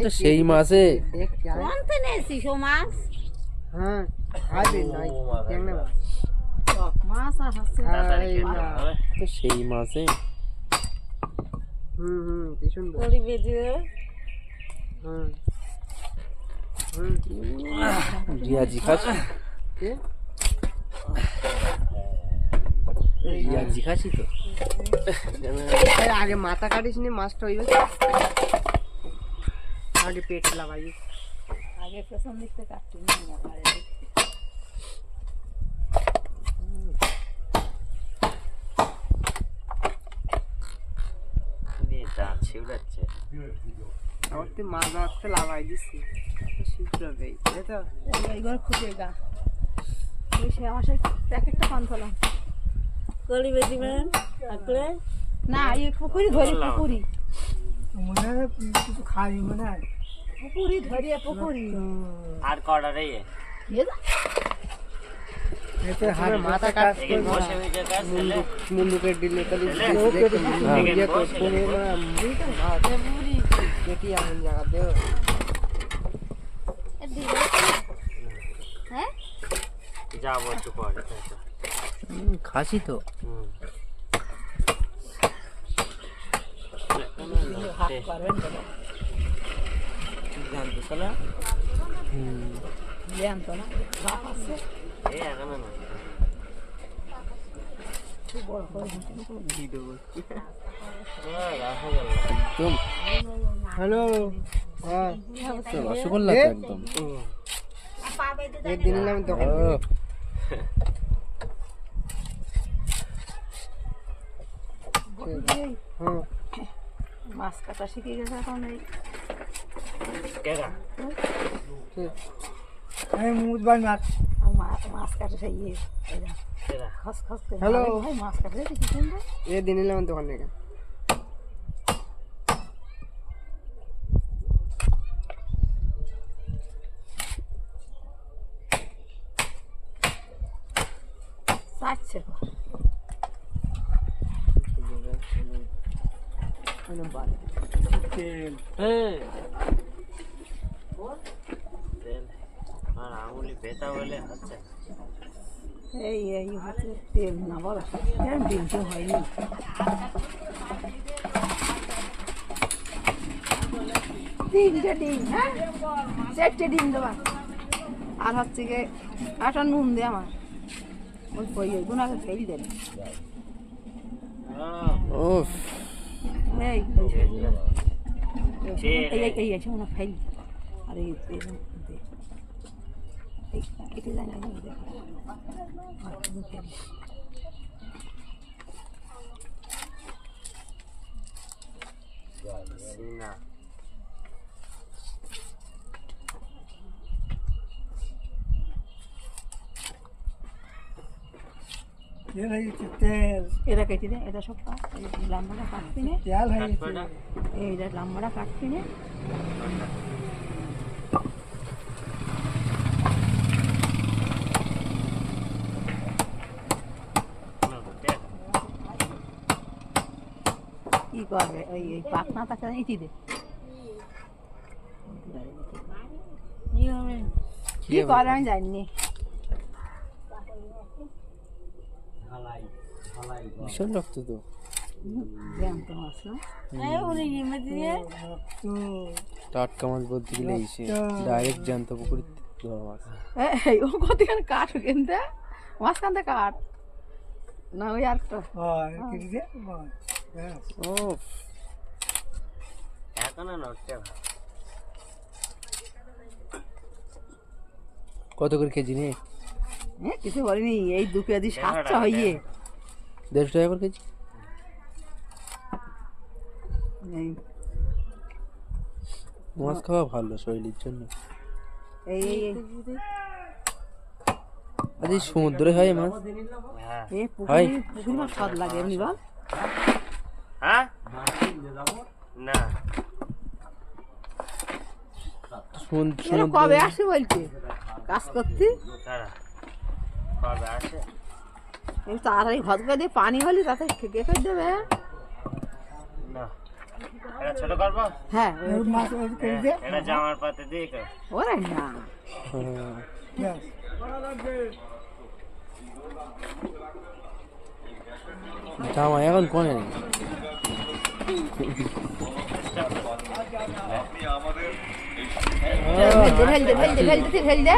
তো সেই মাছে কোনতে নেছি সো মাছ হ্যাঁ আইবে নাই কেন না মাছ আর হচ্ছে তো সেই মাছে কি সুন্দর কড়ি বেজে রিয়াজি খাস কে রিয়াজি খাসি তো আগে মাথা কাটিস নি মাছটা হইবে আগে পেট লাগাই আগে পেছন দিক থেকে কাটতে নিয়ে না পারে আমার তো মাছ ধরতে লাগাই দিচ্ছি শুক্রবে তাই তো এইবার খুঁজে গা ওই সে আমার সেই প্যাকেটটা পান ফেলাম কড়ি বেজিবেন থাকলে না এই পুকুরি ধরি পুকুরি মনে হয় কিছু খাই মনে হয় পুকুরি ধরিয়ে পুকুরি আর কড়া রে এতে হারে মাথা কাটতে বসে হইছে কাজ ছেলে মুন্ডুকে দিলে তাহলে ইয়ে তো কোনে না পুকুরি কেটি এমন জায়গা দেও হ্যাঁ যাবো একটু পরে খাসি তো হাত করবেন বলে জানতো সালা জ্ঞান তো না বাপ আছে এই এখন না খুব বড় করে ভিডিও রাখো গেল একদম হ্যালো হ্যাঁ তো রসগোল্লা তো একদম একদিন নিলাম দোকান হ্যাঁ মাছ কাটা শিখে গেছে এখন এই কেগা আমি মুজ বাই মাছ মাছ কাটা সেই কেগা খস খস করে হ্যালো। ভাই মাছ কাটা কি সুন্দর একদিন নিলাম দোকান থেকে চাচ্ছে তেল আর আঙুলি বেতা বলে আচ্ছা এই এই হচ্ছে তেল না বলা ডিমটা হয়নি তিনটে ডিম হ্যাঁ চারটে ডিম দেবা আর হচ্ছে গিয়ে একটা নুন দে আমার ওই কই ওইগুলো আগে ফেল দেন ওফ এই এই আছে না ফেল আর এই কেটে যায় না না তেল এটা কেটে দে এটা সব লম্বাটা কাটবি না তেল হয়েছে এইটা লম্বাটা কাটবি না কি করবে ওই ওই পাতনা তাকে ইটি দে কি করে আমি জানি ভীষণ রক্ত তো জ্যান্ত মাছ না টাটকা মাছ বলতে গেলে এসে ডাইরেক্ট জ্যান্ত পুকুরে ধরা মাছ এই ও কতখানি কাঠ কিনতে মাছ কানতে কাঠ না ওই আরেকটা ওফ এখন নড়তে কত করে কেজি নেই হ্যাঁ কিছু বলিনি এই 2 কেজি 700 হইয়ে 150 টাকা করে কেজি এই মাছ খাওয়া ভালো শরীরের জন্য এই আজ এই সমুদ্রে হয় মাছ হ্যাঁ এই হয়। পুকুরি মাছ স্বাদ লাগে এমনি বল হ্যাঁ না এরা কবে আসে বলছে কাজ করতে তারা কবে আসে এই তাড়াতাড়ি ঘর করে দিয়ে পানি হলে তাতে খেকে করে দেবে না এটা ছোট করবো? হ্যাঁ এটা জামার পাতে দিয়ে কর। ওরে না হ্যাঁ। জামা এখন কোনে নেই। ঢেল দে